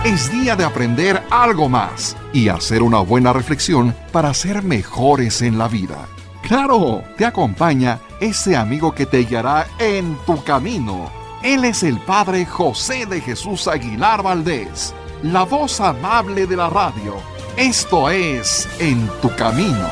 Es día de aprender algo más y hacer una buena reflexión para ser mejores en la vida. ¡Claro! Te acompaña ese amigo que te guiará en tu camino. Él es el Padre José de Jesús Aguilar Valdés, la voz amable de la radio. Esto es En tu Camino.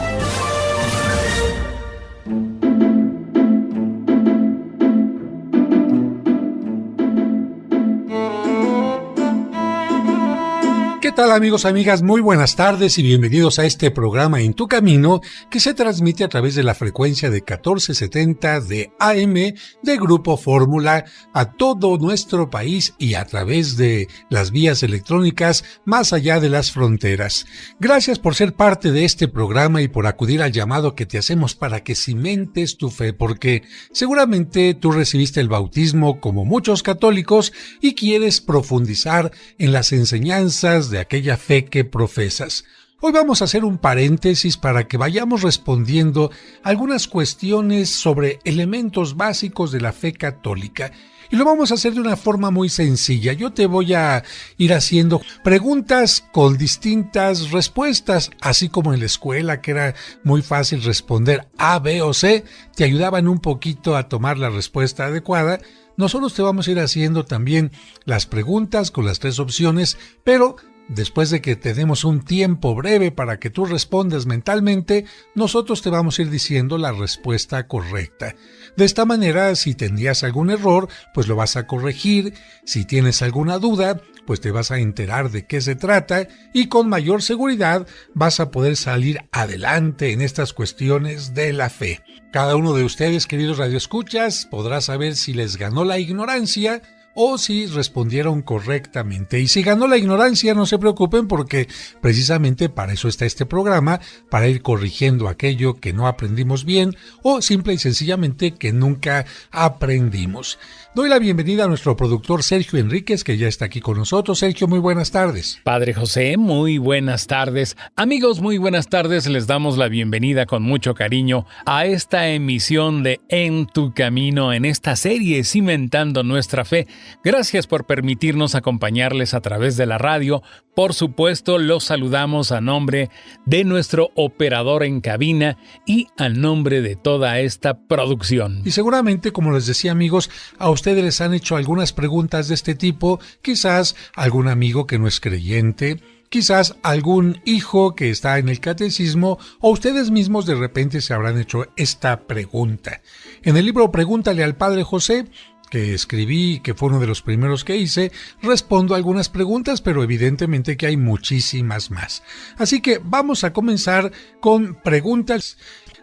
¿Qué tal, amigos, amigas? Muy buenas tardes y bienvenidos a este programa En tu Camino, que se transmite a través de la frecuencia de 1470 de AM de Grupo Fórmula a todo nuestro país y a través de las vías electrónicas más allá de las fronteras. Gracias por ser parte de este programa y por acudir al llamado que te hacemos para que cimentes tu fe, porque seguramente tú recibiste el bautismo como muchos católicos y quieres profundizar en las enseñanzas de aquella fe que profesas. Hoy vamos a hacer un paréntesis para que vayamos respondiendo algunas cuestiones sobre elementos básicos de la fe católica. Y lo vamos a hacer de una forma muy sencilla. Yo te voy a ir haciendo preguntas con distintas respuestas, así como en la escuela, que era muy fácil responder A, B o C, te ayudaban un poquito a tomar la respuesta adecuada. Nosotros te vamos a ir haciendo también las preguntas con las 3 opciones, pero después de que te demos un tiempo breve para que tú respondas mentalmente, nosotros te vamos a ir diciendo la respuesta correcta. De esta manera, si tendrías algún error, pues lo vas a corregir. Si tienes alguna duda, pues te vas a enterar de qué se trata y con mayor seguridad vas a poder salir adelante en estas cuestiones de la fe. Cada uno de ustedes, queridos radioescuchas, podrá saber si les ganó la ignorancia o si respondieron correctamente. Y si ganó la ignorancia, no se preocupen, porque precisamente para eso está este programa, para ir corrigiendo aquello que no aprendimos bien o simple y sencillamente que nunca aprendimos. Doy la bienvenida a nuestro productor Sergio Enríquez, que ya está aquí con nosotros. Sergio, muy buenas tardes. Padre José, muy buenas tardes. Amigos, muy buenas tardes. Les damos la bienvenida con mucho cariño a esta emisión de En tu Camino, en esta serie Cimentando Nuestra Fe. Gracias por permitirnos acompañarles a través de la radio. Por supuesto, los saludamos a nombre de nuestro operador en cabina y a nombre de toda esta producción. Y seguramente, como les decía, amigos, a ustedes les han hecho algunas preguntas de este tipo, quizás algún amigo que no es creyente, quizás algún hijo que está en el catecismo, o ustedes mismos de repente se habrán hecho esta pregunta. En el libro Pregúntale al Padre José, que escribí, que fue uno de los primeros que hice, respondo algunas preguntas, pero evidentemente que hay muchísimas más. Así que vamos a comenzar con preguntas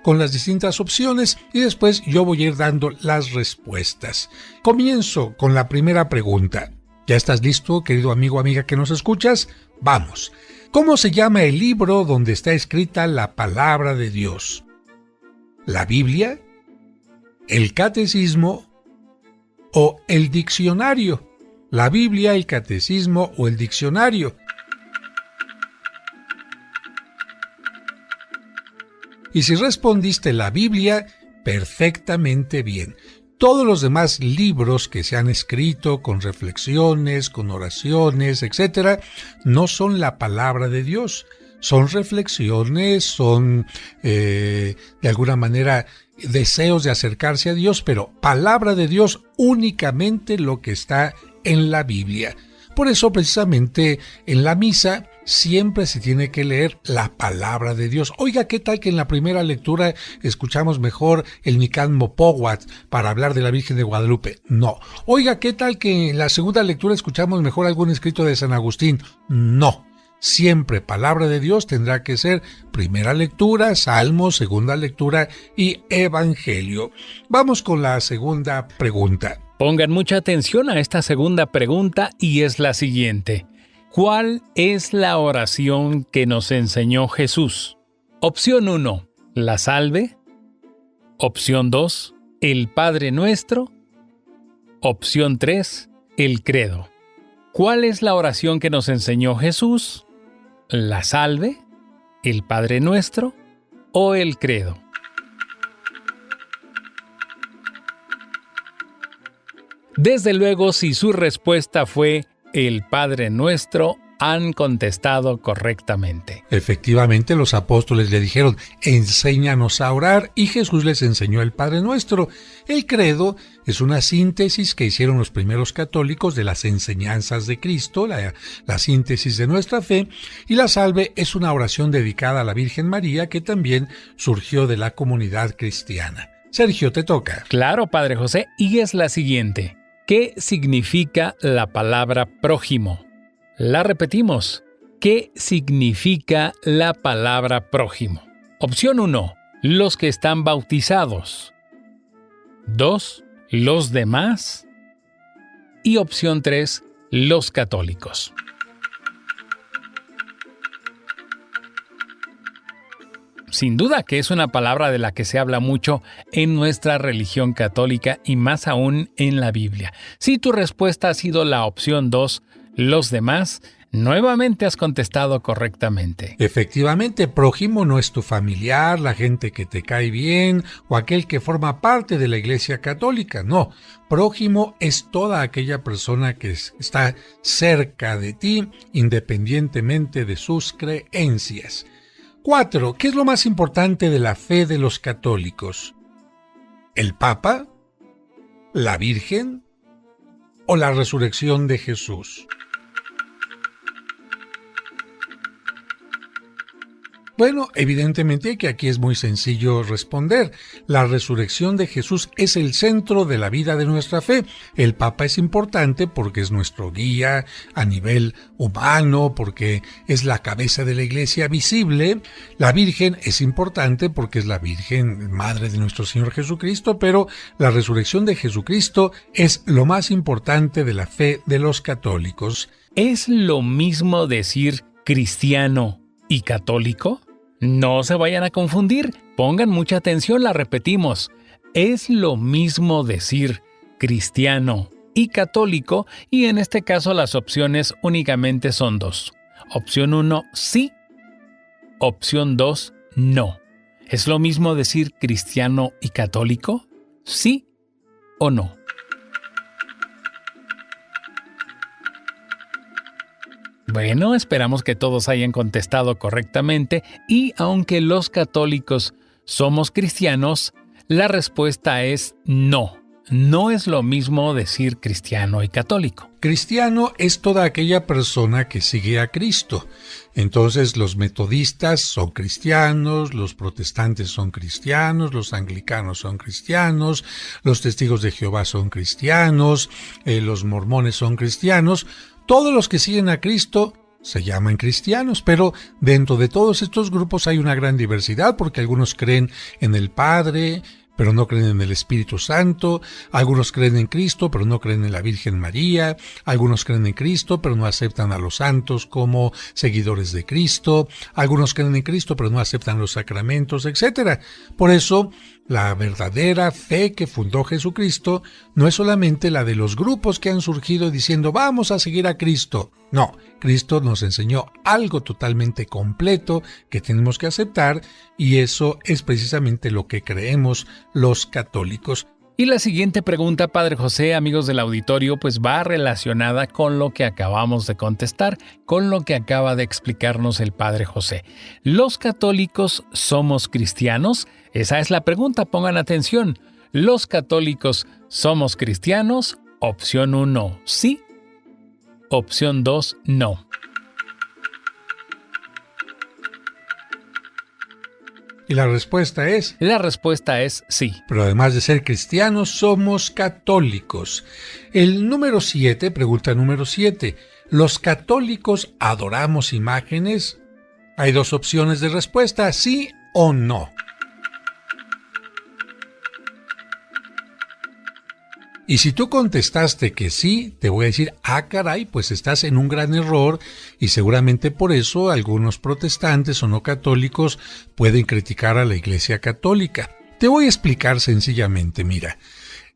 con las distintas opciones y después yo voy a ir dando las respuestas. Comienzo con la primera pregunta. ¿Ya estás listo, querido amigo o amiga que nos escuchas? Vamos. ¿Cómo se llama el libro donde está escrita la palabra de Dios? ¿La Biblia? ¿El Catecismo? ¿O el diccionario? ¿La Biblia, el Catecismo o el diccionario? Y si respondiste la Biblia, perfectamente bien. Todos los demás libros que se han escrito con reflexiones, con oraciones, etc., no son la palabra de Dios. Son reflexiones, son de alguna manera deseos de acercarse a Dios, pero palabra de Dios únicamente lo que está en la Biblia. Por eso, precisamente, en la misa siempre se tiene que leer la palabra de Dios. Oiga, ¿qué tal que en la primera lectura escuchamos mejor el Micán Mopóhuatl para hablar de la Virgen de Guadalupe? No. Oiga, ¿qué tal que en la segunda lectura escuchamos mejor algún escrito de San Agustín? No. Siempre palabra de Dios tendrá que ser primera lectura, salmo, segunda lectura y evangelio. Vamos con la segunda pregunta. Pongan mucha atención a esta segunda pregunta y es la siguiente. ¿Cuál es la oración que nos enseñó Jesús? Opción 1, la salve. Opción 2, el Padre Nuestro. Opción 3, el credo. ¿Cuál es la oración que nos enseñó Jesús? ¿La salve, el Padre Nuestro o el credo? Desde luego, si su respuesta fue el Padre Nuestro, han contestado correctamente. Efectivamente, los apóstoles le dijeron, enséñanos a orar, y Jesús les enseñó el Padre Nuestro. El credo es una síntesis que hicieron los primeros católicos de las enseñanzas de Cristo, la síntesis de nuestra fe, y la salve es una oración dedicada a la Virgen María que también surgió de la comunidad cristiana. Sergio, te toca. Claro, Padre José, y es la siguiente. ¿Qué significa la palabra prójimo? La repetimos. ¿Qué significa la palabra prójimo? Opción 1. Los que están bautizados. 2. Los demás. Y opción 3. Los católicos. Sin duda que es una palabra de la que se habla mucho en nuestra religión católica y más aún en la Biblia. Si tu respuesta ha sido la opción 2, los demás, nuevamente has contestado correctamente. Efectivamente, prójimo no es tu familiar, la gente que te cae bien o aquel que forma parte de la Iglesia Católica. No, prójimo es toda aquella persona que está cerca de ti, independientemente de sus creencias. 4. ¿Qué es lo más importante de la fe de los católicos? ¿El Papa? ¿La Virgen? ¿O la resurrección de Jesús? Bueno, evidentemente que aquí es muy sencillo responder. La resurrección de Jesús es el centro de la vida de nuestra fe. El Papa es importante porque es nuestro guía a nivel humano, porque es la cabeza de la Iglesia visible. La Virgen es importante porque es la Virgen, Madre de nuestro Señor Jesucristo, pero la resurrección de Jesucristo es lo más importante de la fe de los católicos. ¿Es lo mismo decir cristiano y católico? No se vayan a confundir, pongan mucha atención, la repetimos. Es lo mismo decir cristiano y católico, y en este caso las opciones únicamente son 2. Opción 1, sí. Opción 2, no. ¿Es lo mismo decir cristiano y católico? ¿Sí o no? Bueno, esperamos que todos hayan contestado correctamente y aunque los católicos somos cristianos, la respuesta es no. No es lo mismo decir cristiano y católico. Cristiano es toda aquella persona que sigue a Cristo. Entonces los metodistas son cristianos, los protestantes son cristianos, los anglicanos son cristianos, los testigos de Jehová son cristianos, los mormones son cristianos. Todos los que siguen a Cristo se llaman cristianos, pero dentro de todos estos grupos hay una gran diversidad porque algunos creen en el Padre, pero no creen en el Espíritu Santo, algunos creen en Cristo, pero no creen en la Virgen María, algunos creen en Cristo, pero no aceptan a los santos como seguidores de Cristo, algunos creen en Cristo, pero no aceptan los sacramentos, etc. Por eso, la verdadera fe que fundó Jesucristo no es solamente la de los grupos que han surgido diciendo vamos a seguir a Cristo. No, Cristo nos enseñó algo totalmente completo que tenemos que aceptar y eso es precisamente lo que creemos los católicos. Y la siguiente pregunta, Padre José, amigos del auditorio, pues va relacionada con lo que acabamos de contestar, con lo que acaba de explicarnos el Padre José. ¿Los católicos somos cristianos? Esa es la pregunta, pongan atención. ¿Los católicos somos cristianos? Opción 1, sí. Opción 2, no. ¿Y la respuesta es? La respuesta es sí. Pero además de ser cristianos, somos católicos. El número 7, pregunta número 7. ¿Los católicos adoramos imágenes? Hay dos opciones de respuesta, sí o no. Y si tú contestaste que sí, te voy a decir, caray, pues estás en un gran error y seguramente por eso algunos protestantes o no católicos pueden criticar a la Iglesia Católica. Te voy a explicar sencillamente, mira.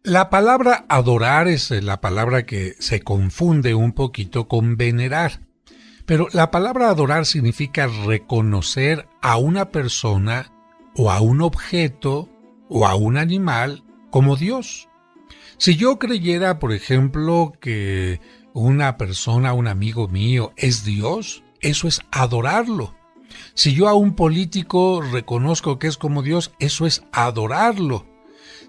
La palabra adorar es la palabra que se confunde un poquito con venerar. Pero la palabra adorar significa reconocer a una persona o a un objeto o a un animal como Dios. Si yo creyera, por ejemplo, que una persona, un amigo mío, es Dios, eso es adorarlo. Si yo a un político reconozco que es como Dios, eso es adorarlo.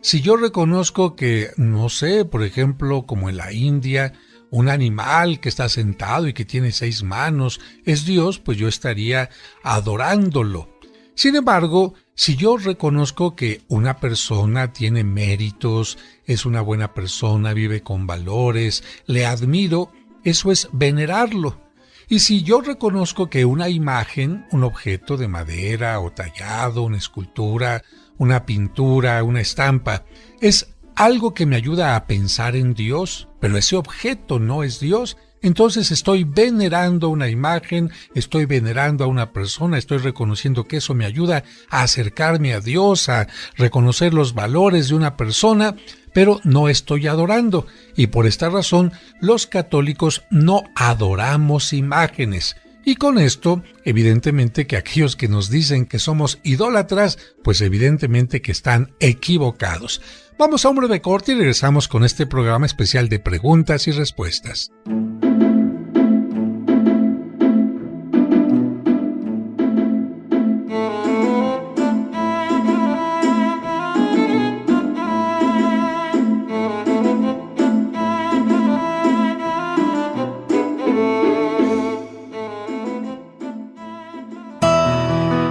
Si yo reconozco que, no sé, por ejemplo, como en la India, un animal que está sentado y que tiene 6 manos es Dios, pues yo estaría adorándolo. Sin embargo, si yo reconozco que una persona tiene méritos, es una buena persona, vive con valores, le admiro, eso es venerarlo. Y si yo reconozco que una imagen, un objeto de madera o tallado, una escultura, una pintura, una estampa, es algo que me ayuda a pensar en Dios, pero ese objeto no es Dios, entonces estoy venerando una imagen, estoy venerando a una persona, estoy reconociendo que eso me ayuda a acercarme a Dios, a reconocer los valores de una persona, pero no estoy adorando. Y por esta razón, los católicos no adoramos imágenes. Y con esto, evidentemente que aquellos que nos dicen que somos idólatras, pues evidentemente que están equivocados. Vamos a un breve corte y regresamos con este programa especial de preguntas y respuestas.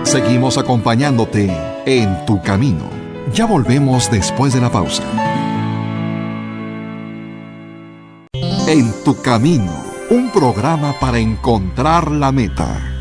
Seguimos acompañándote en tu camino. Ya volvemos después de la pausa. En tu camino, un programa para encontrar la meta.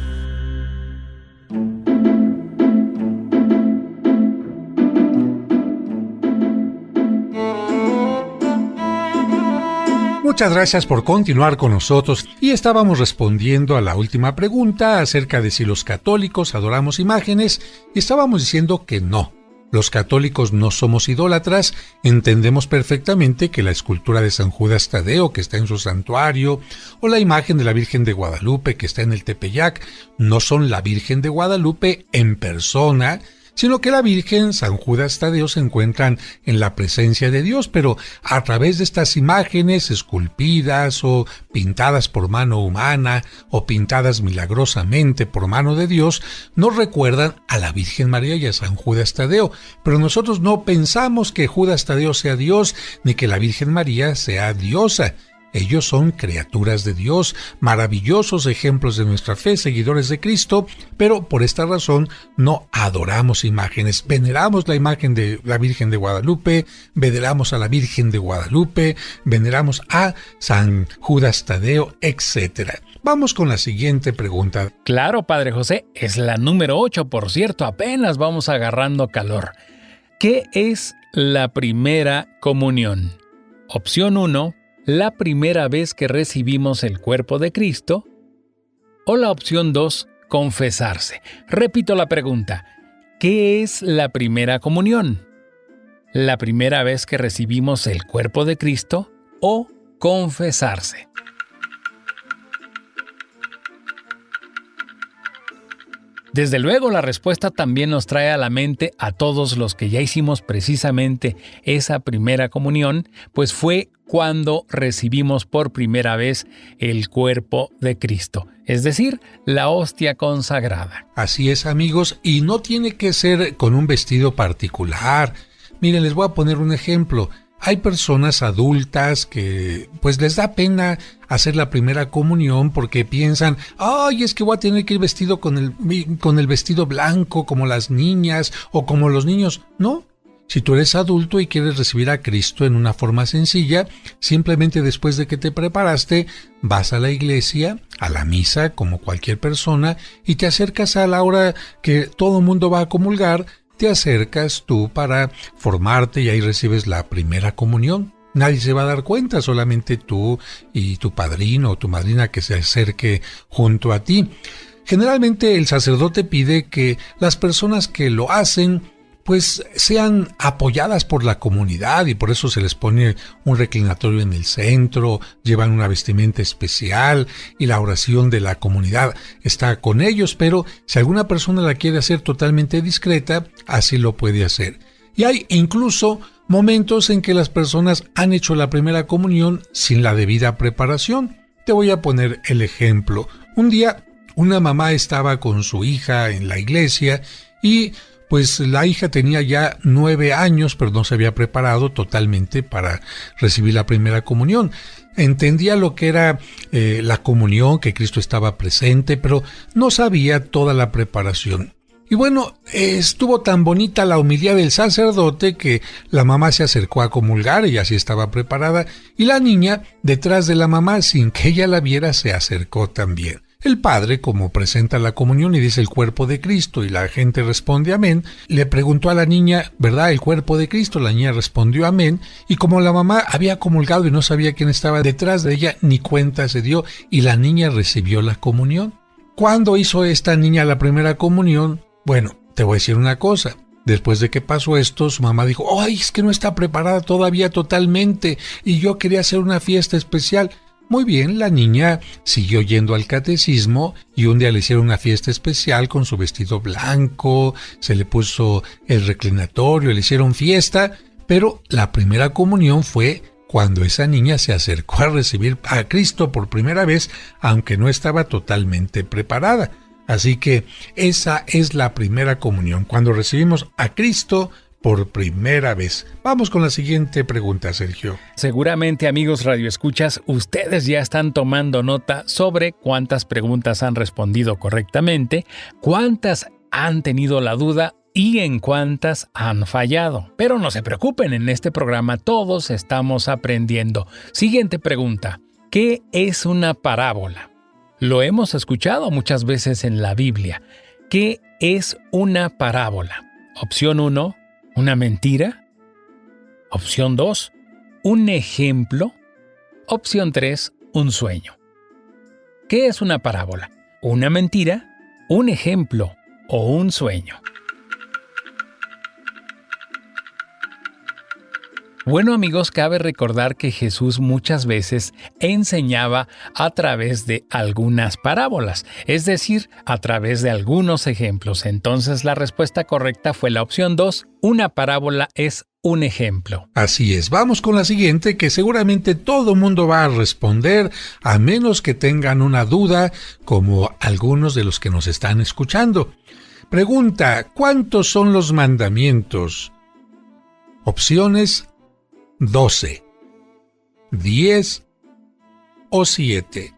Muchas gracias por continuar con nosotros y estábamos respondiendo a la última pregunta acerca de si los católicos adoramos imágenes y estábamos diciendo que no. Los católicos no somos idólatras, entendemos perfectamente que la escultura de San Judas Tadeo que está en su santuario o la imagen de la Virgen de Guadalupe que está en el Tepeyac no son la Virgen de Guadalupe en persona, sino que la Virgen, San Judas Tadeo se encuentran en la presencia de Dios, pero a través de estas imágenes esculpidas o pintadas por mano humana o pintadas milagrosamente por mano de Dios, nos recuerdan a la Virgen María y a San Judas Tadeo, pero nosotros no pensamos que Judas Tadeo sea Dios ni que la Virgen María sea diosa. Ellos son criaturas de Dios, maravillosos ejemplos de nuestra fe, seguidores de Cristo, pero por esta razón no adoramos imágenes. Veneramos la imagen de la Virgen de Guadalupe, veneramos a la Virgen de Guadalupe, veneramos a San Judas Tadeo, etc. Vamos con la siguiente pregunta. Claro, Padre José, es la número 8, por cierto, apenas vamos agarrando calor. ¿Qué es la primera comunión? Opción 1. La primera vez que recibimos el cuerpo de Cristo, o la opción 2, confesarse. Repito la pregunta, ¿qué es la primera comunión? ¿La primera vez que recibimos el cuerpo de Cristo o confesarse? Desde luego, la respuesta también nos trae a la mente a todos los que ya hicimos precisamente esa primera comunión, pues fue cuando recibimos por primera vez el cuerpo de Cristo, es decir, la hostia consagrada. Así es, amigos, y no tiene que ser con un vestido particular. Miren, les voy a poner un ejemplo. Hay personas adultas que pues les da pena hacer la primera comunión porque piensan, ay, es que voy a tener que ir vestido con el vestido blanco como las niñas o como los niños. No, si tú eres adulto y quieres recibir a Cristo en una forma sencilla, simplemente después de que te preparaste, vas a la iglesia, a la misa como cualquier persona y te acercas a la hora que todo el mundo va a comulgar. Te acercas tú para formarte y ahí recibes la primera comunión. Nadie se va a dar cuenta, solamente tú y tu padrino o tu madrina que se acerque junto a ti. Generalmente el sacerdote pide que las personas que lo hacen pues sean apoyadas por la comunidad y por eso se les pone un reclinatorio en el centro, llevan una vestimenta especial y la oración de la comunidad está con ellos, pero si alguna persona la quiere hacer totalmente discreta, así lo puede hacer. Y hay incluso momentos en que las personas han hecho la primera comunión sin la debida preparación. Te voy a poner el ejemplo. Un día, una mamá estaba con su hija en la iglesia y pues la hija tenía ya 9 años, pero no se había preparado totalmente para recibir la primera comunión. Entendía lo que era la comunión, que Cristo estaba presente, pero no sabía toda la preparación. Y bueno, estuvo tan bonita la homilía del sacerdote que la mamá se acercó a comulgar, ella sí estaba preparada, y la niña, detrás de la mamá, sin que ella la viera, se acercó también. El padre, como presenta la comunión y dice el cuerpo de Cristo y la gente responde amén, le preguntó a la niña, ¿verdad? El cuerpo de Cristo. La niña respondió amén, y como la mamá había comulgado y no sabía quién estaba detrás de ella, ni cuenta se dio y la niña recibió la comunión. ¿Cuándo hizo esta niña la primera comunión? Bueno, te voy a decir una cosa. Después de que pasó esto, su mamá dijo, ¡ay, es que no está preparada todavía totalmente y yo quería hacer una fiesta especial! Muy bien, la niña siguió yendo al catecismo y un día le hicieron una fiesta especial con su vestido blanco, se le puso el reclinatorio, le hicieron fiesta, pero la primera comunión fue cuando esa niña se acercó a recibir a Cristo por primera vez, aunque no estaba totalmente preparada. Así que esa es la primera comunión, cuando recibimos a Cristo por primera vez. Vamos con la siguiente pregunta, Sergio. Seguramente, amigos radioescuchas, ustedes ya están tomando nota sobre cuántas preguntas han respondido correctamente, cuántas han tenido la duda y en cuántas han fallado. Pero no se preocupen, en este programa todos estamos aprendiendo. Siguiente pregunta. ¿Qué es una parábola? Lo hemos escuchado muchas veces en la Biblia. ¿Qué es una parábola? Opción 1. ¿Una mentira? Opción 2, un ejemplo. Opción 3, un sueño. ¿Qué es una parábola? ¿Una mentira, un ejemplo o un sueño? Bueno, amigos, cabe recordar que Jesús muchas veces enseñaba a través de algunas parábolas, es decir, a través de algunos ejemplos. Entonces, la respuesta correcta fue la opción 2, una parábola es un ejemplo. Así es, vamos con la siguiente, que seguramente todo mundo va a responder, a menos que tengan una duda, como algunos de los que nos están escuchando. Pregunta, ¿cuántos son los mandamientos? Opciones: 12, 10 o 7.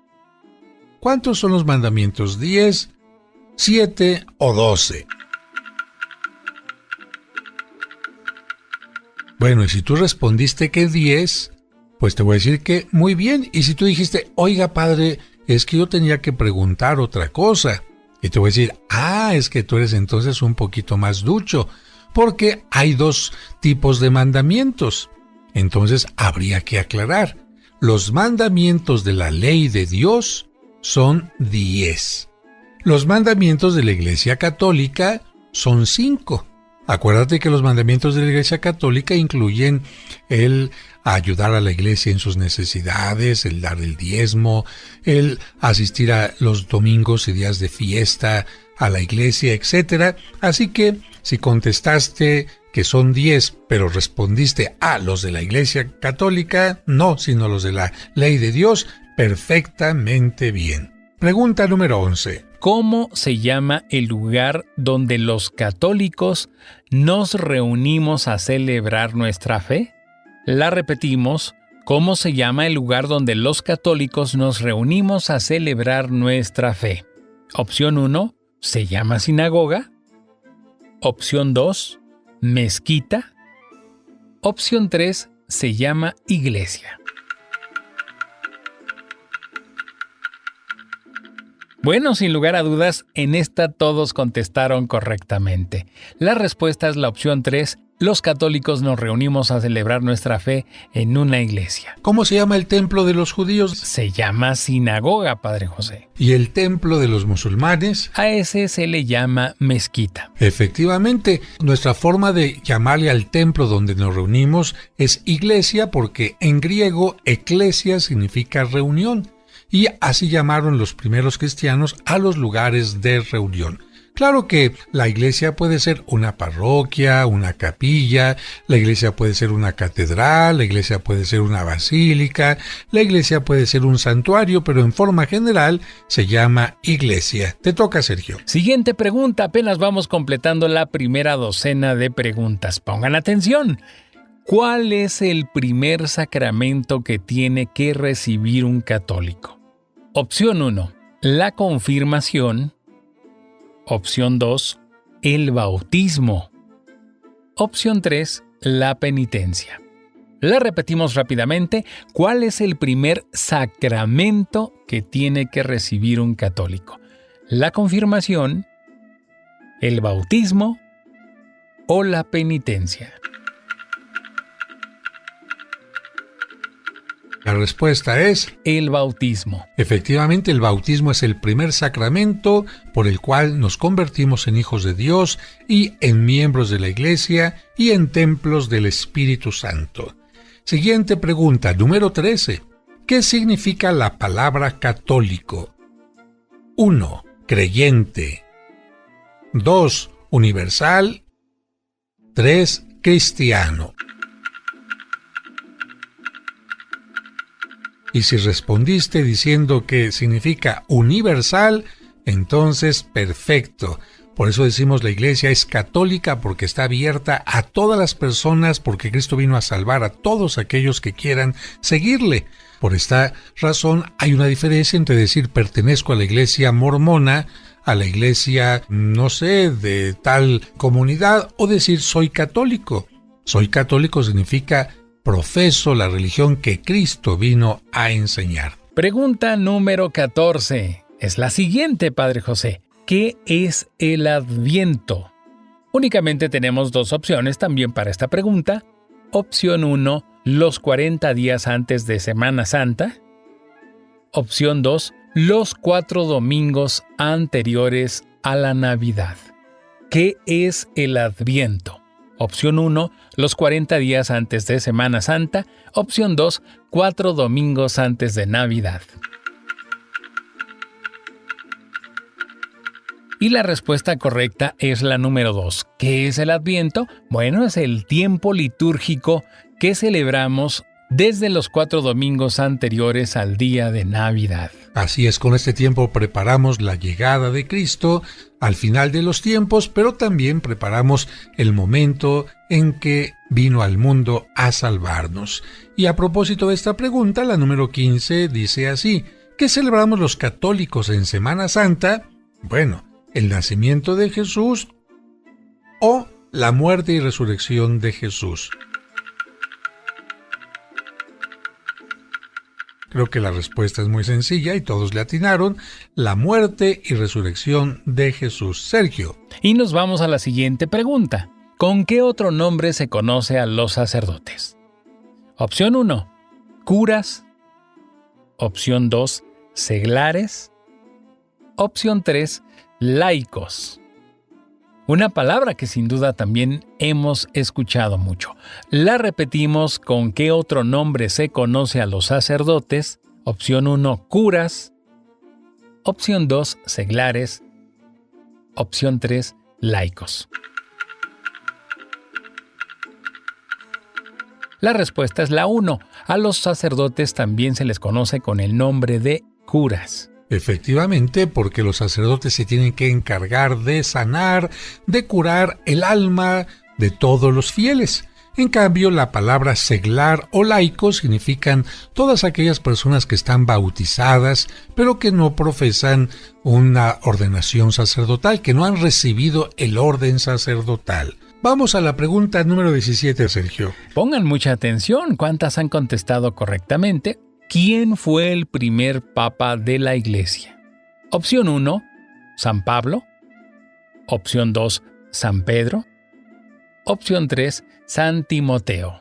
¿Cuántos son los mandamientos? 10, 7 o 12. Bueno, y si tú respondiste que 10, pues te voy a decir que muy bien. Y si tú dijiste, oiga, padre, es que yo tenía que preguntar otra cosa, y te voy a decir, es que tú eres entonces un poquito más ducho, porque hay 2 tipos de mandamientos. Entonces habría que aclarar. Los mandamientos de la ley de Dios son 10. Los mandamientos de la Iglesia Católica son 5. Acuérdate que los mandamientos de la Iglesia Católica incluyen el ayudar a la Iglesia en sus necesidades, el dar el diezmo, el asistir a los domingos y días de fiesta a la Iglesia, etc. Así que si contestaste que son 10, pero respondiste a los de la Iglesia Católica, no, sino los de la ley de Dios, perfectamente bien. Pregunta número 11. ¿Cómo se llama el lugar donde los católicos nos reunimos a celebrar nuestra fe? La repetimos. ¿Cómo se llama el lugar donde los católicos nos reunimos a celebrar nuestra fe? Opción 1, se llama sinagoga. Opción 2, mezquita. Opción 3, se llama iglesia. Bueno, sin lugar a dudas, en esta todos contestaron correctamente. La respuesta es la opción 3. Los católicos nos reunimos a celebrar nuestra fe en una iglesia. ¿Cómo se llama el templo de los judíos? Se llama sinagoga, Padre José. ¿Y el templo de los musulmanes? A ese se le llama mezquita. Efectivamente, nuestra forma de llamarle al templo donde nos reunimos es iglesia, porque en griego eclesia significa reunión. Y así llamaron los primeros cristianos a los lugares de reunión. Claro que la iglesia puede ser una parroquia, una capilla, la iglesia puede ser una catedral, la iglesia puede ser una basílica, la iglesia puede ser un santuario, pero en forma general se llama iglesia. Te toca, Sergio. Siguiente pregunta, apenas vamos completando la primera docena de preguntas. Pongan atención. ¿Cuál es el primer sacramento que tiene que recibir un católico? Opción 1, la confirmación. Opción 2, el bautismo. Opción 3, la penitencia. La repetimos rápidamente. ¿Cuál es el primer sacramento que tiene que recibir un católico? ¿La confirmación, el bautismo o la penitencia? La respuesta es el bautismo. Efectivamente, el bautismo es el primer sacramento por el cual nos convertimos en hijos de Dios y en miembros de la Iglesia y en templos del Espíritu Santo. Siguiente pregunta, número 13. ¿Qué significa la palabra católico? 1. Creyente. 2. Universal. 3. Cristiano. Y si respondiste diciendo que significa universal, entonces perfecto. Por eso decimos la iglesia es católica porque está abierta a todas las personas, porque Cristo vino a salvar a todos aquellos que quieran seguirle. Por esta razón hay una diferencia entre decir pertenezco a la iglesia mormona, a la iglesia, no sé, de tal comunidad, o decir soy católico. Soy católico significa profeso la religión que Cristo vino a enseñar. Pregunta número 14. Es la siguiente, Padre José. ¿Qué es el Adviento? Únicamente tenemos dos opciones también para esta pregunta. Opción 1, los 40 días antes de Semana Santa. Opción 2, los 4 domingos anteriores a la Navidad. ¿Qué es el Adviento? Opción 1, los 40 días antes de Semana Santa. Opción 2, 4 domingos antes de Navidad. Y la respuesta correcta es la número 2. ¿Qué es el Adviento? Bueno, es el tiempo litúrgico que celebramos desde los 4 domingos anteriores al día de Navidad. Así es, con este tiempo preparamos la llegada de Cristo al final de los tiempos, pero también preparamos el momento en que vino al mundo a salvarnos. Y a propósito de esta pregunta, la número 15 dice así: ¿qué celebramos los católicos en Semana Santa? Bueno, el nacimiento de Jesús o la muerte y resurrección de Jesús. Creo que la respuesta es muy sencilla y todos le atinaron: la muerte y resurrección de Jesús. Sergio. Y nos vamos a la siguiente pregunta. ¿Con qué otro nombre se conoce a los sacerdotes? Opción 1, curas. Opción 2, seglares. Opción 3, laicos. Una palabra que sin duda también hemos escuchado mucho. La repetimos: ¿con qué otro nombre se conoce a los sacerdotes? Opción 1, curas. Opción 2, seglares. Opción 3, laicos. La respuesta es la 1. A los sacerdotes también se les conoce con el nombre de curas. Efectivamente, porque los sacerdotes se tienen que encargar de sanar, de curar el alma de todos los fieles. En cambio, la palabra seglar o laico significan todas aquellas personas que están bautizadas, pero que no profesan una ordenación sacerdotal, que no han recibido el orden sacerdotal. Vamos a la pregunta número 17, Sergio. Pongan mucha atención, ¿cuántas han contestado correctamente? ¿Quién fue el primer papa de la Iglesia? Opción 1, San Pablo. Opción 2, San Pedro. Opción 3, San Timoteo.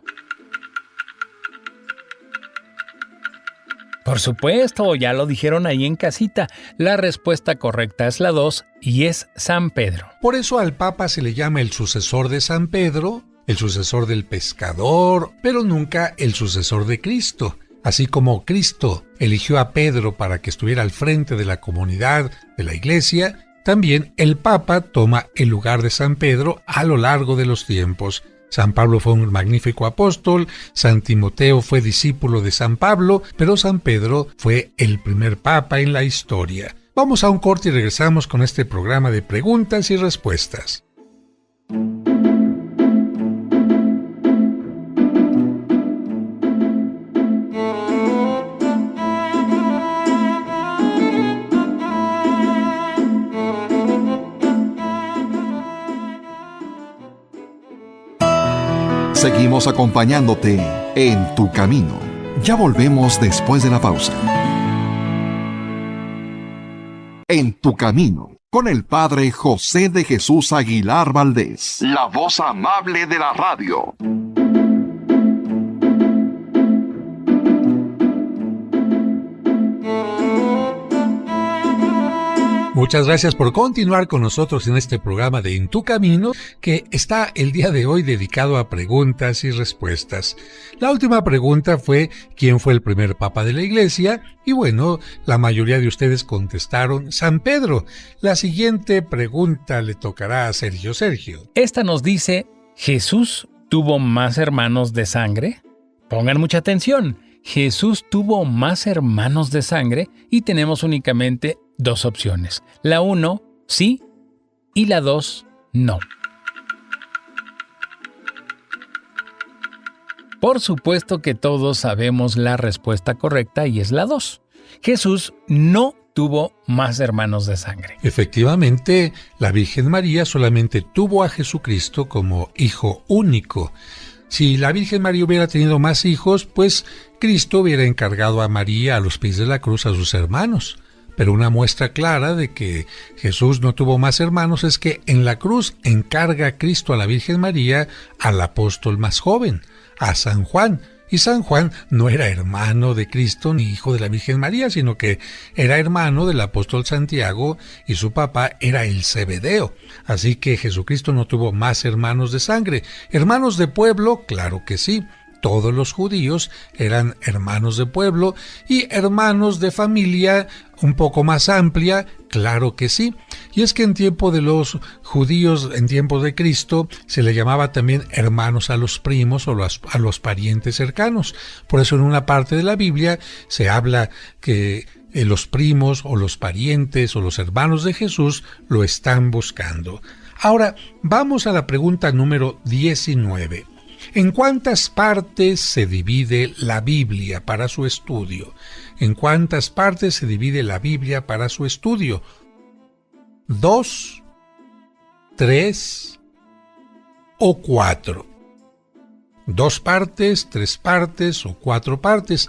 Por supuesto, ya lo dijeron ahí en casita. La respuesta correcta es la 2 y es San Pedro. Por eso al Papa se le llama el sucesor de San Pedro, el sucesor del pescador, pero nunca el sucesor de Cristo. Así como Cristo eligió a Pedro para que estuviera al frente de la comunidad de la iglesia, También el Papa toma el lugar de San Pedro a lo largo de los tiempos. San Pablo fue un magnífico apóstol, San Timoteo fue discípulo de San Pablo, pero San Pedro fue el primer papa en la historia. Vamos a un corte y regresamos con este programa de preguntas y respuestas. Seguimos acompañándote en tu camino. Ya volvemos después de la pausa. En tu camino, con el Padre José de Jesús Aguilar Valdés, la voz amable de la radio. Muchas gracias por continuar con nosotros en este programa de En tu Camino, que está el día de hoy dedicado a preguntas y respuestas. La última pregunta fue ¿quién fue el primer papa de la Iglesia? Y bueno, la mayoría de ustedes contestaron San Pedro. La siguiente pregunta le tocará a Sergio. Esta nos dice, ¿Jesús tuvo más hermanos de sangre? Pongan mucha atención. Jesús tuvo más hermanos de sangre y tenemos únicamente dos opciones. La 1, sí, y la 2, no. Por supuesto que todos sabemos la respuesta correcta y es la 2. Jesús no tuvo más hermanos de sangre. Efectivamente, la Virgen María solamente tuvo a Jesucristo como hijo único. Si la Virgen María hubiera tenido más hijos, pues Cristo hubiera encargado a María a los pies de la cruz a sus hermanos. Pero una muestra clara de que Jesús no tuvo más hermanos es que en la cruz encarga a Cristo a la Virgen María al apóstol más joven, a San Juan. Y San Juan no era hermano de Cristo ni hijo de la Virgen María, sino que era hermano del apóstol Santiago y su papá era el Zebedeo. Así que Jesucristo no tuvo más hermanos de sangre. ¿Hermanos de pueblo? Claro que sí. Todos los judíos eran hermanos de pueblo y hermanos de familia un poco más amplia, claro que sí. Y es que en tiempo de los judíos, en tiempo de Cristo, se le llamaba también hermanos a los primos o a los parientes cercanos. Por eso en una parte de la Biblia se habla que los primos o los parientes o los hermanos de Jesús lo están buscando. Ahora, vamos a la pregunta número 19. ¿En cuántas partes se divide la Biblia para su estudio? ¿En cuántas partes se divide la Biblia para su estudio? ¿2, 3 o 4? 2 partes, 3 partes o 4 partes.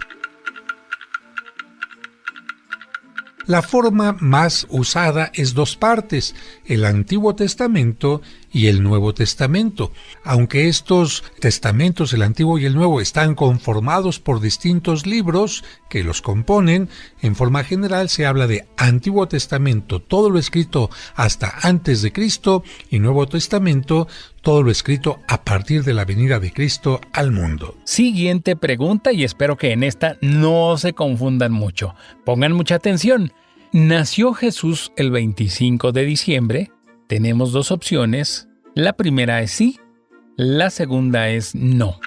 La forma más usada es 2 partes, el Antiguo Testamento y el Nuevo Testamento. Aunque estos testamentos, el Antiguo y el Nuevo, están conformados por distintos libros que los componen, en forma general se habla de Antiguo Testamento, todo lo escrito hasta antes de Cristo, y Nuevo Testamento, todo lo escrito a partir de la venida de Cristo al mundo. Siguiente pregunta, y espero que en esta no se confundan mucho. Pongan mucha atención. ¿Nació Jesús el 25 de diciembre? Tenemos 2 opciones. La primera es sí, la segunda es no.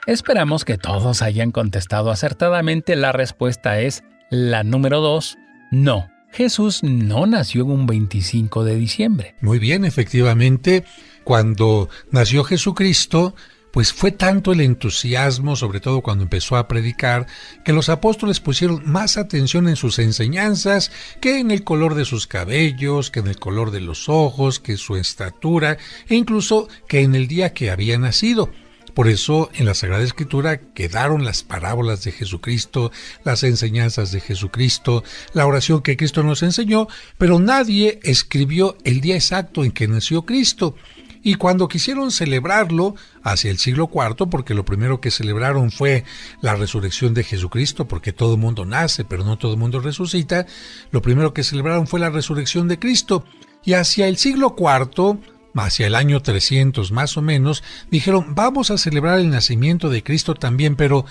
Esperamos que todos hayan contestado acertadamente. La respuesta es la número 2, no. Jesús no nació en un 25 de diciembre. Muy bien, efectivamente, cuando nació Jesucristo, pues fue tanto el entusiasmo, sobre todo cuando empezó a predicar, que los apóstoles pusieron más atención en sus enseñanzas que en el color de sus cabellos, que en el color de los ojos, que su estatura, e incluso que en el día que había nacido. Por eso en la Sagrada Escritura quedaron las parábolas de Jesucristo, las enseñanzas de Jesucristo, la oración que Cristo nos enseñó, pero nadie escribió el día exacto en que nació Cristo. Y cuando quisieron celebrarlo hacia el siglo IV, porque lo primero que celebraron fue la resurrección de Jesucristo, porque todo mundo nace, pero no todo mundo resucita, lo primero que celebraron fue la resurrección de Cristo. Y hacia el siglo IV, hacia el año 300 más o menos, dijeron, vamos a celebrar el nacimiento de Cristo también, pero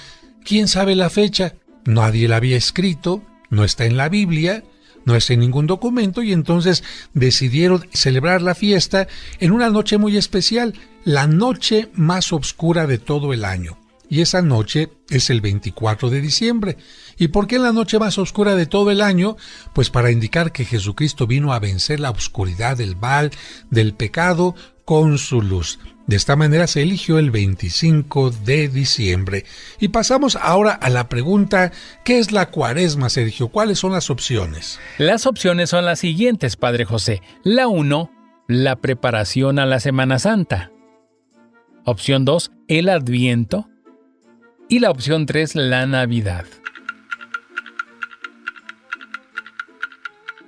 ¿quién sabe la fecha? Nadie la había escrito. no está en la Biblia, no está en ningún documento, y entonces decidieron celebrar la fiesta en una noche muy especial, la noche más oscura de todo el año. Y esa noche es el 24 de diciembre. ¿Y por qué la noche más oscura de todo el año? Pues para indicar que Jesucristo vino a vencer la oscuridad del mal, del pecado, con su luz. De esta manera se eligió el 25 de diciembre. Y pasamos ahora a la pregunta, ¿qué es la Cuaresma, Sergio? ¿Cuáles son las opciones? Las opciones son las siguientes, Padre José. La 1, la preparación a la Semana Santa. Opción 2, el Adviento. Y la opción 3, la Navidad.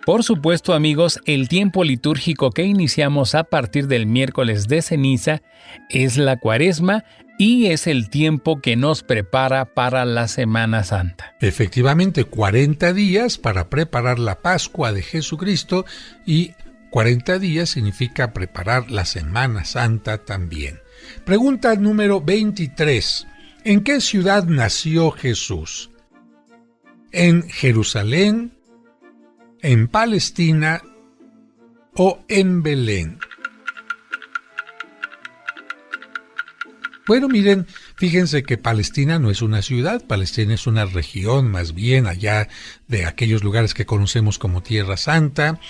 Por supuesto, amigos, el tiempo litúrgico que iniciamos a partir del miércoles de ceniza es la Cuaresma y es el tiempo que nos prepara para la Semana Santa. Efectivamente, 40 días para preparar la Pascua de Jesucristo, y 40 días significa preparar la Semana Santa también. Pregunta número 23. ¿En qué ciudad nació Jesús? ¿En Jerusalén, en Palestina o en Belén? Bueno, miren, fíjense que Palestina no es una ciudad, Palestina es una región más bien allá de aquellos lugares que conocemos como Tierra Santa.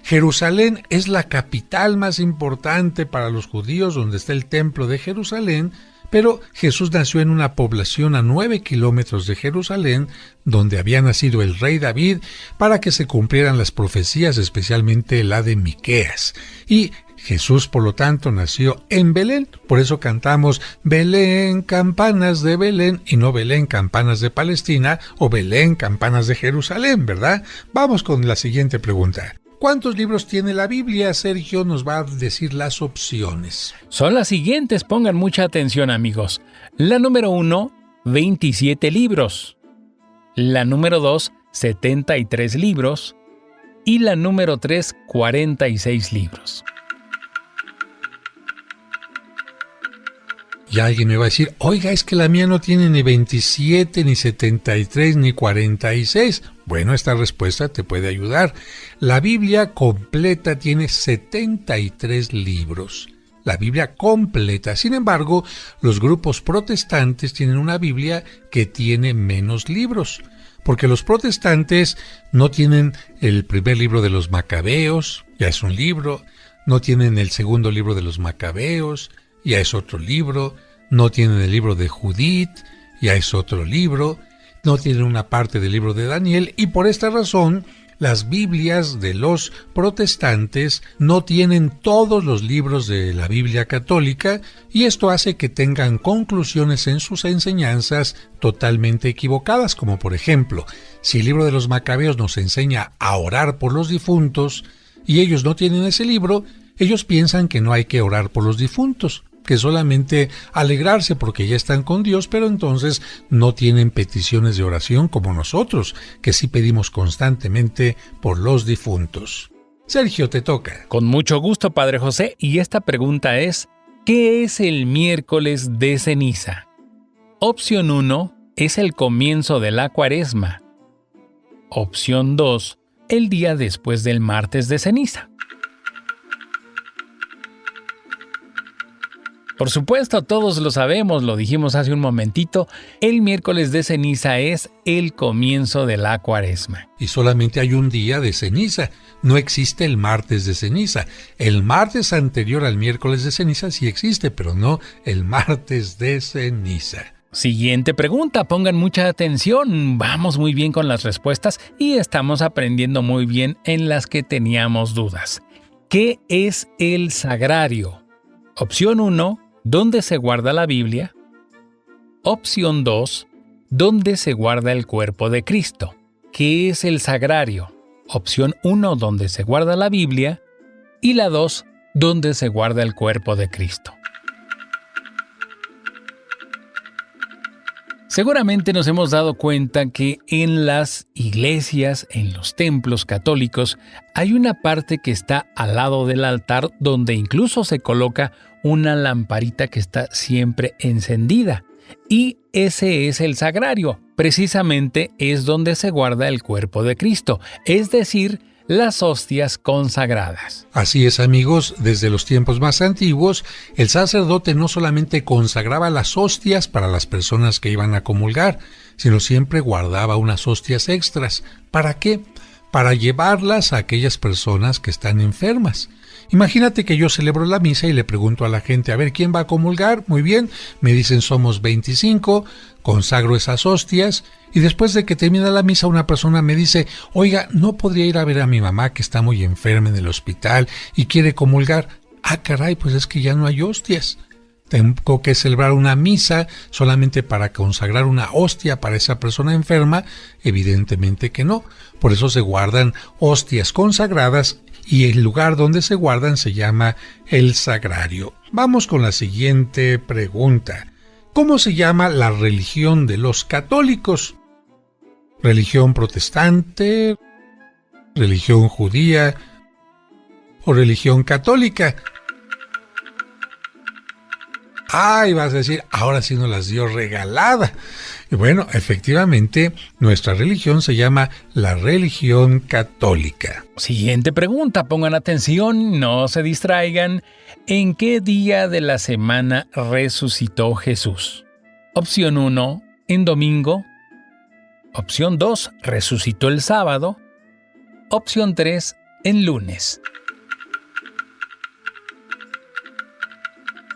Jerusalén es la capital más importante para los judíos, donde está el templo de Jerusalén, pero Jesús nació en una población a 9 kilómetros de Jerusalén, donde había nacido el rey David, para que se cumplieran las profecías, especialmente la de Miqueas. Y Jesús, por lo tanto, nació en Belén. Por eso cantamos Belén, campanas de Belén, y no Belén, campanas de Palestina, o Belén, campanas de Jerusalén, ¿verdad? Vamos con la siguiente pregunta. ¿Cuántos libros tiene la Biblia? Sergio nos va a decir las opciones. Son las siguientes, pongan mucha atención, amigos. La número 1, 27 libros. La número 2, 73 libros. Y la número 3, 46 libros. Y alguien me va a decir, oiga, es que la mía no tiene ni 27, ni 73, ni 46. Bueno, esta respuesta te puede ayudar. La Biblia completa tiene 73 libros. La Biblia completa. Sin embargo, los grupos protestantes tienen una Biblia que tiene menos libros, porque los protestantes no tienen el primer libro de los Macabeos, ya es un libro, no tienen el segundo libro de los Macabeos, ya es otro libro, no tienen el libro de Judith, ya es otro libro, no tienen una parte del libro de Daniel, y por esta razón las Biblias de los protestantes no tienen todos los libros de la Biblia católica, y esto hace que tengan conclusiones en sus enseñanzas totalmente equivocadas, como por ejemplo, si el libro de los Macabeos nos enseña a orar por los difuntos, y ellos no tienen ese libro, ellos piensan que no hay que orar por los difuntos, que solamente alegrarse porque ya están con Dios, pero entonces no tienen peticiones de oración como nosotros, que sí pedimos constantemente por los difuntos. Sergio, te toca. Con mucho gusto, Padre José, y esta pregunta es, ¿qué es el miércoles de ceniza? Opción 1 es el comienzo de la Cuaresma. Opción 2, el día después del martes de ceniza. Por supuesto, todos lo sabemos, lo dijimos hace un momentito, el miércoles de ceniza es el comienzo de la Cuaresma. Y solamente hay un día de ceniza, no existe el martes de ceniza. El martes anterior al miércoles de ceniza sí existe, pero no el martes de ceniza. Siguiente pregunta, pongan mucha atención, vamos muy bien con las respuestas y estamos aprendiendo muy bien en las que teníamos dudas. ¿Qué es el sagrario? Opción 1, ¿dónde se guarda la Biblia? Opción 2, ¿dónde se guarda el cuerpo de Cristo? ¿Qué es el sagrario? Opción 1, ¿dónde se guarda la Biblia? Y la 2, ¿dónde se guarda el cuerpo de Cristo? Seguramente nos hemos dado cuenta que en las iglesias, en los templos católicos, hay una parte que está al lado del altar donde incluso se coloca una lamparita que está siempre encendida. y ese es el sagrario. Precisamente es donde se guarda el cuerpo de Cristo, es decir, las hostias consagradas. Así es, amigos, desde los tiempos más antiguos, el sacerdote no solamente consagraba las hostias para las personas que iban a comulgar, sino siempre guardaba unas hostias extras. ¿Para qué? Para llevarlas a aquellas personas que están enfermas. Imagínate que yo celebro la misa y le pregunto a la gente, a ver, ¿quién va a comulgar? Muy bien, me dicen somos 25, consagro esas hostias, y después de que termina la misa una persona me dice, oiga, ¿no podría ir a ver a mi mamá que está muy enferma en el hospital y quiere comulgar? Ah, caray, pues es que ya no hay hostias. Tengo que celebrar una misa solamente para consagrar una hostia para esa persona enferma. Evidentemente que no. Por eso se guardan hostias consagradas y el lugar donde se guardan se llama el sagrario. Vamos con la siguiente pregunta. ¿Cómo se llama la religión de los católicos? ¿Religión protestante? ¿Religión judía? ¿O religión católica? Ay, vas a decir, ahora sí nos las dio regalada. Y bueno, efectivamente, nuestra religión se llama la religión católica. Siguiente pregunta, pongan atención, no se distraigan. ¿En qué día de la semana resucitó Jesús? Opción 1, en domingo. Opción 2, resucitó el sábado. Opción 3, en lunes.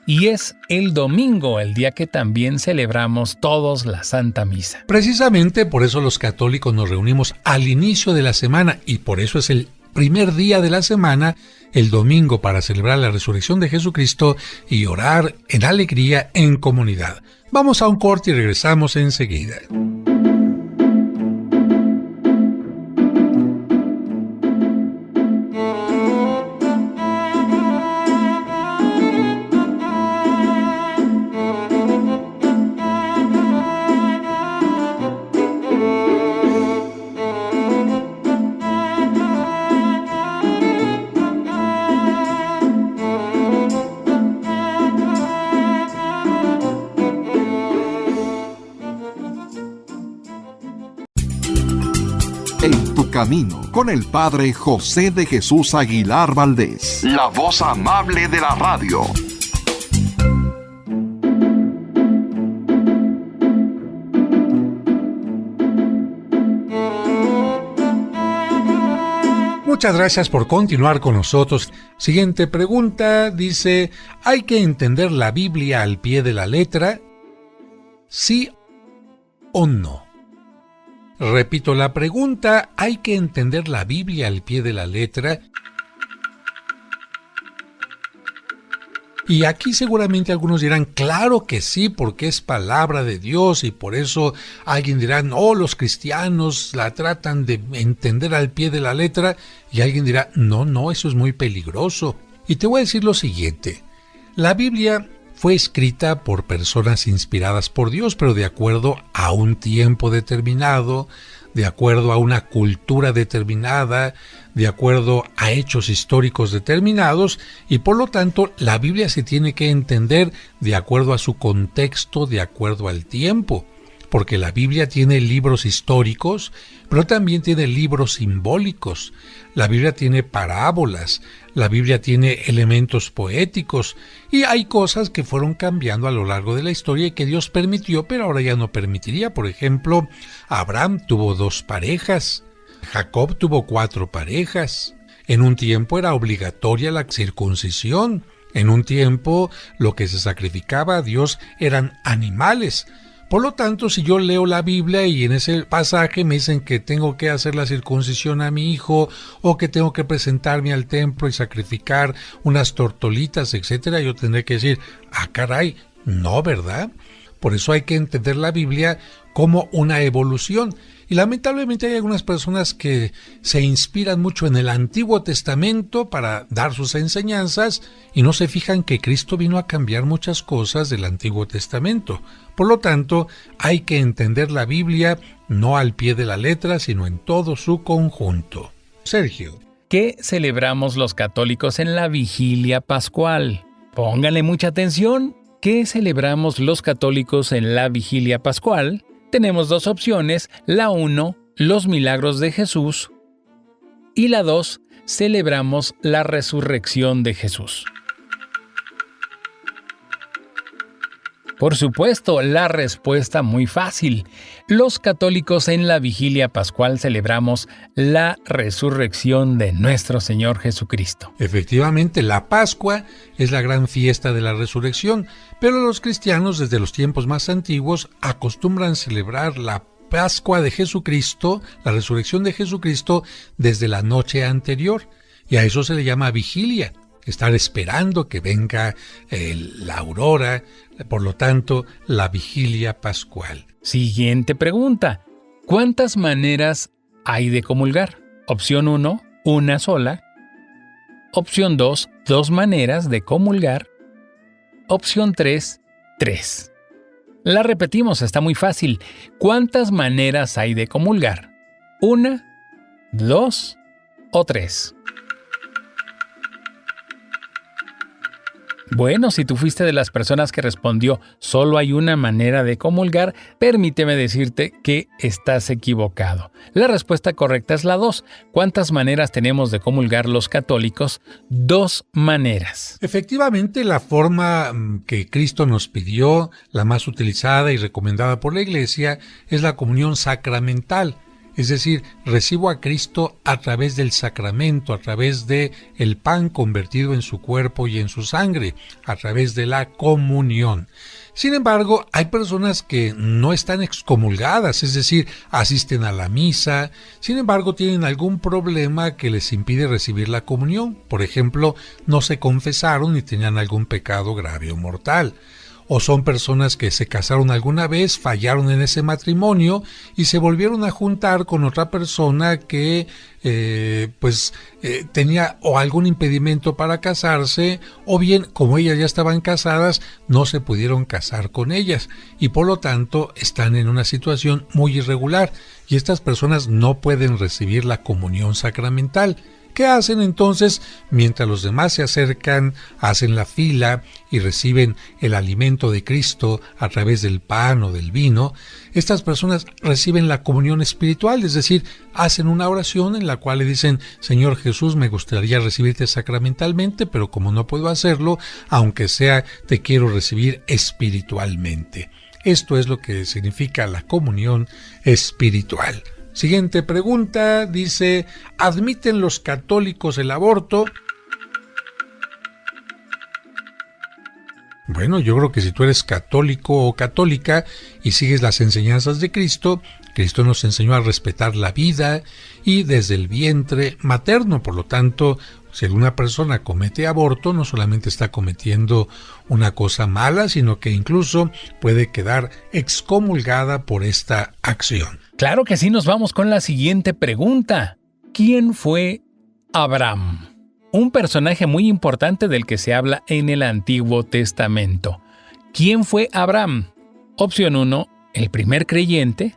Y es el domingo, el día que también celebramos todos la Santa Misa. Precisamente por eso los católicos nos reunimos al inicio de la semana y por eso es el primer día de la semana, el domingo, para celebrar la resurrección de Jesucristo y orar en alegría en comunidad. Vamos a un corte y regresamos enseguida. En tu camino, con el Padre José de Jesús Aguilar Valdés, la voz amable de la radio. Muchas gracias por continuar con nosotros. Siguiente pregunta, dice, ¿hay que entender la Biblia al pie de la letra? ¿Sí o no? Repito la pregunta, ¿hay que entender la Biblia al pie de la letra? Y aquí seguramente algunos dirán, claro que sí, porque es palabra de Dios y por eso alguien dirá, no, los cristianos la tratan de entender al pie de la letra y alguien dirá, no, eso es muy peligroso. Y te voy a decir lo siguiente, la Biblia fue escrita por personas inspiradas por Dios, pero de acuerdo a un tiempo determinado, de acuerdo a una cultura determinada, de acuerdo a hechos históricos determinados, y por lo tanto la Biblia se tiene que entender de acuerdo a su contexto, de acuerdo al tiempo, porque la Biblia tiene libros históricos, pero también tiene libros simbólicos. La Biblia tiene parábolas, la Biblia tiene elementos poéticos, y hay cosas que fueron cambiando a lo largo de la historia y que Dios permitió, pero ahora ya no permitiría. Por ejemplo, Abraham tuvo 2 parejas, Jacob tuvo 4 parejas. En un tiempo era obligatoria la circuncisión. En un tiempo lo que se sacrificaba a Dios eran animales. Por lo tanto, si yo leo la Biblia y en ese pasaje me dicen que tengo que hacer la circuncisión a mi hijo o que tengo que presentarme al templo y sacrificar unas tortolitas, etcétera, yo tendré que decir, caray, no, ¿verdad? Por eso hay que entender la Biblia como una evolución. Y lamentablemente hay algunas personas que se inspiran mucho en el Antiguo Testamento para dar sus enseñanzas y no se fijan que Cristo vino a cambiar muchas cosas del Antiguo Testamento. Por lo tanto, hay que entender la Biblia no al pie de la letra, sino en todo su conjunto. Sergio. ¿Qué celebramos los católicos en la vigilia pascual? Pónganle mucha atención ¿qué celebramos los católicos en la vigilia pascual? Tenemos dos opciones. La 1, los milagros de Jesús. Y la 2, celebramos la resurrección de Jesús. Por supuesto, la respuesta muy fácil. Los católicos en la vigilia pascual celebramos la resurrección de nuestro Señor Jesucristo. Efectivamente, la Pascua es la gran fiesta de la resurrección, pero los cristianos desde los tiempos más antiguos acostumbran celebrar la Pascua de Jesucristo, la resurrección de Jesucristo, desde la noche anterior, y a eso se le llama vigilia. Estar esperando que venga la aurora, por lo tanto, la vigilia pascual. Siguiente pregunta. ¿Cuántas maneras hay de comulgar? Opción 1, una sola. Opción 2, 2 maneras de comulgar. Opción 3, 3. La repetimos, está muy fácil. ¿Cuántas maneras hay de comulgar? ¿1, 2 o 3? Bueno, si tú fuiste de las personas que respondió solo hay una manera de comulgar, permíteme decirte que estás equivocado. La respuesta correcta es la 2. ¿Cuántas maneras tenemos de comulgar los católicos? 2 maneras. Efectivamente, la forma que Cristo nos pidió, la más utilizada y recomendada por la Iglesia, es la comunión sacramental. Es decir, recibo a Cristo a través del sacramento, a través de el pan convertido en su cuerpo y en su sangre, a través de la comunión. Sin embargo, hay personas que no están excomulgadas, es decir, asisten a la misa, sin embargo tienen algún problema que les impide recibir la comunión. Por ejemplo, no se confesaron y tenían algún pecado grave o mortal. O son personas que se casaron alguna vez, fallaron en ese matrimonio y se volvieron a juntar con otra persona que tenía o algún impedimento para casarse, o bien, como ellas ya estaban casadas, no se pudieron casar con ellas y por lo tanto están en una situación muy irregular y estas personas no pueden recibir la comunión sacramental. ¿Qué hacen entonces? Mientras los demás se acercan, hacen la fila y reciben el alimento de Cristo a través del pan o del vino, estas personas reciben la comunión espiritual, es decir, hacen una oración en la cual le dicen: Señor Jesús, me gustaría recibirte sacramentalmente, pero como no puedo hacerlo, aunque sea, te quiero recibir espiritualmente. Esto es lo que significa la comunión espiritual. Siguiente pregunta, dice: ¿admiten los católicos el aborto? Bueno, yo creo que si tú eres católico o católica y sigues las enseñanzas de Cristo, Cristo nos enseñó a respetar la vida y desde el vientre materno. Por lo tanto, si alguna persona comete aborto, no solamente está cometiendo una cosa mala, sino que incluso puede quedar excomulgada por esta acción. Claro que sí, nos vamos con la siguiente pregunta. ¿Quién fue Abraham? Un personaje muy importante del que se habla en el Antiguo Testamento. ¿Quién fue Abraham? Opción 1, el primer creyente.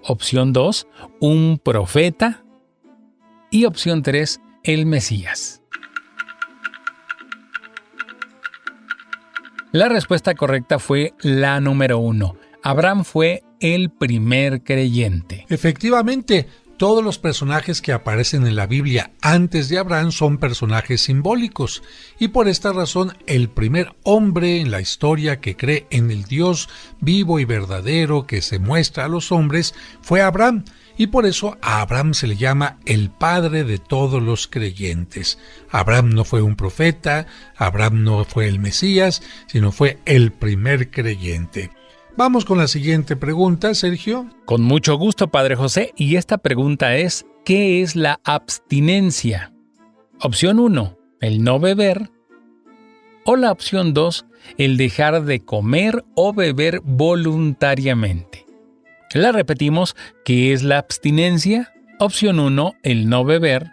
Opción 2, un profeta. Y opción 3, el Mesías. La respuesta correcta fue la número 1. Abraham fue el primer creyente. Efectivamente, todos los personajes que aparecen en la Biblia antes de Abraham son personajes simbólicos, y por esta razón el primer hombre en la historia que cree en el Dios vivo y verdadero que se muestra a los hombres fue Abraham, y por eso a Abraham se le llama el padre de todos los creyentes. Abraham no fue un profeta, Abraham no fue el Mesías, sino fue el primer creyente. Vamos con la siguiente pregunta, Sergio. Con mucho gusto, Padre José, y esta pregunta es: ¿qué es la abstinencia? Opción 1, el no beber. O la opción 2, el dejar de comer o beber voluntariamente. La repetimos: ¿qué es la abstinencia? Opción 1, el no beber.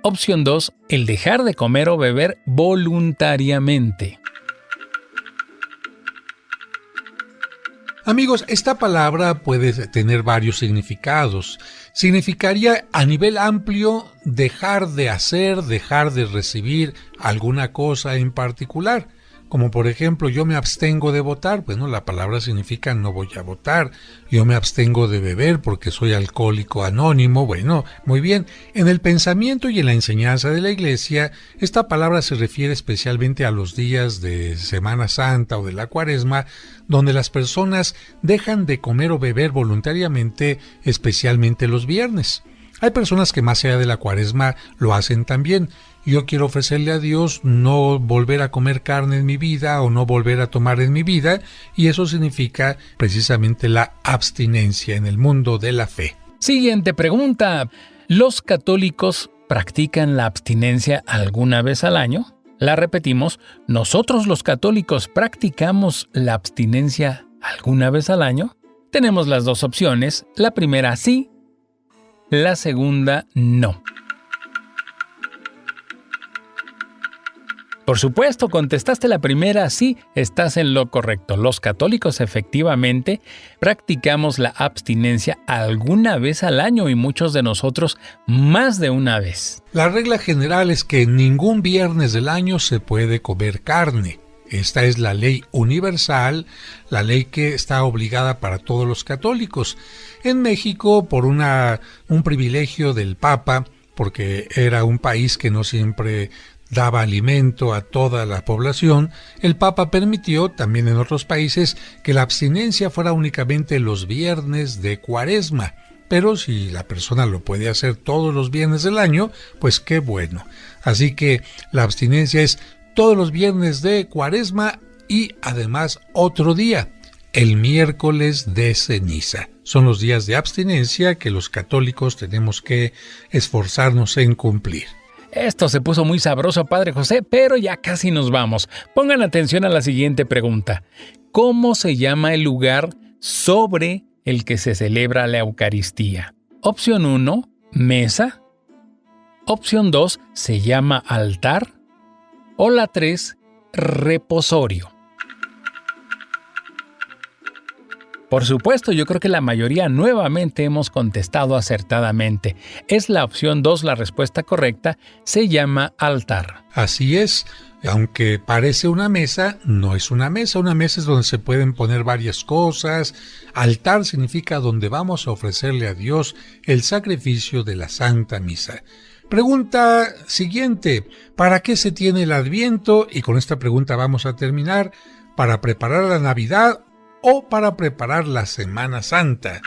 Opción 2, el dejar de comer o beber voluntariamente. Amigos, esta palabra puede tener varios significados. Significaría a nivel amplio dejar de hacer, dejar de recibir alguna cosa en particular. como por ejemplo yo me abstengo de votar. Bueno, la palabra significa no voy a votar. Yo me abstengo de beber porque soy alcohólico anónimo. Bueno, muy bien. En el pensamiento y en la enseñanza de la Iglesia, esta palabra se refiere especialmente a los días de Semana Santa o de la Cuaresma, donde las personas dejan de comer o beber voluntariamente, especialmente los viernes. Hay personas que más allá de la Cuaresma lo hacen también. Yo quiero ofrecerle a Dios no volver a comer carne en mi vida o no volver a tomar en mi vida, y eso significa precisamente la abstinencia en el mundo de la fe. Siguiente pregunta. ¿Los católicos practican la abstinencia alguna vez al año? La repetimos, ¿nosotros los católicos practicamos la abstinencia alguna vez al año? Tenemos las dos opciones, la primera sí, la segunda no. Por supuesto, contestaste la primera, sí, estás en lo correcto. Los católicos efectivamente practicamos la abstinencia alguna vez al año y muchos de nosotros más de una vez. La regla general es que ningún viernes del año se puede comer carne. Esta es la ley universal, la ley que está obligada para todos los católicos. En México, por un privilegio del Papa, porque era un país que no siempre daba alimento a toda la población, el Papa permitió, también en otros países, que la abstinencia fuera únicamente los viernes de Cuaresma. Pero si la persona lo puede hacer todos los viernes del año, pues qué bueno. Así que la abstinencia es todos los viernes de Cuaresma y además otro día, el miércoles de ceniza. Son los días de abstinencia que los católicos tenemos que esforzarnos en cumplir. Esto se puso muy sabroso, Padre José, pero ya casi nos vamos. Pongan atención a la siguiente pregunta. ¿Cómo se llama el lugar sobre el que se celebra la Eucaristía? Opción 1, mesa. Opción 2, se llama altar. O la 3, reposorio. Por supuesto, yo creo que la mayoría nuevamente hemos contestado acertadamente. Es la opción 2 la respuesta correcta, se llama altar. Así es, aunque parece una mesa, no es una mesa. Una mesa es donde se pueden poner varias cosas. Altar significa donde vamos a ofrecerle a Dios el sacrificio de la Santa Misa. Pregunta siguiente, ¿para qué se tiene el Adviento? Y con esta pregunta vamos a terminar. ¿Para preparar la Navidad o para preparar la Semana Santa?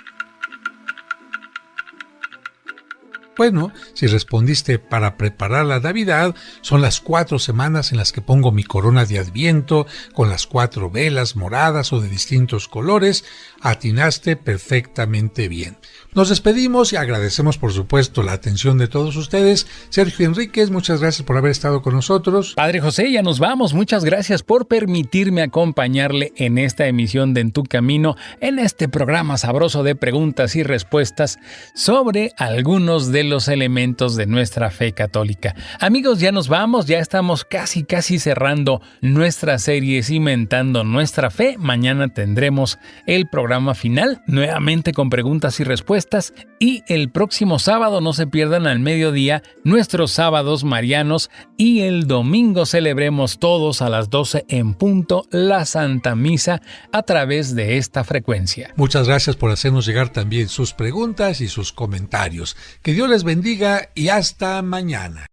Bueno, si respondiste para preparar la Navidad, son las 4 semanas en las que pongo mi corona de Adviento con las 4 velas moradas o de distintos colores. Atinaste perfectamente bien. Nos despedimos y agradecemos por supuesto la atención de todos ustedes. Sergio Enríquez, muchas gracias por haber estado con nosotros. Padre José, ya nos vamos. Muchas gracias por permitirme acompañarle en esta emisión de En tu Camino, en este programa sabroso de preguntas y respuestas sobre algunos de los elementos de nuestra fe católica. Amigos, ya nos vamos, ya estamos casi cerrando nuestra serie Cimentando Nuestra Fe. Mañana tendremos el programa final, nuevamente con preguntas y respuestas, y el próximo sábado no se pierdan al mediodía nuestros sábados marianos, y el domingo celebremos todos a las 12 en punto la Santa Misa a través de esta frecuencia. Muchas gracias por hacernos llegar también sus preguntas y sus comentarios. Que Dios les bendiga y hasta mañana.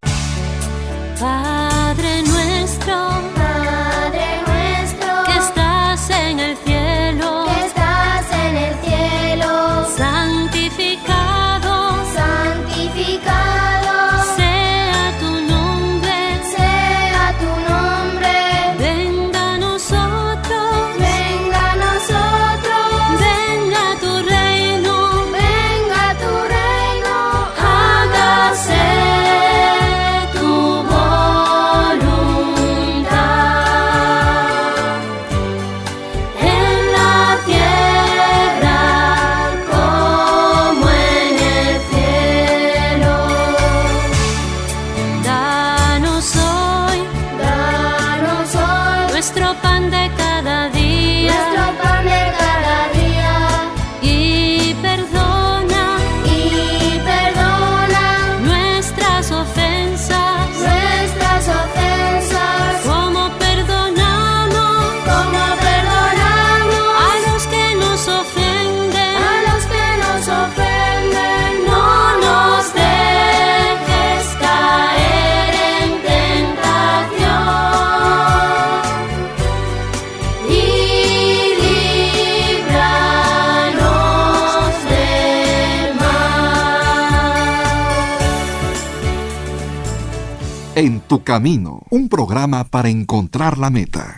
Padre nuestro, que estás en el cielo, santificado, sea tu nombre, venga a nosotros, venga tu reino, hágase tu voluntad en la tierra como en el cielo. Danos hoy nuestro pan de cada día, y perdona nuestras ofensas, como perdonamos En tu camino, un programa para encontrar la meta.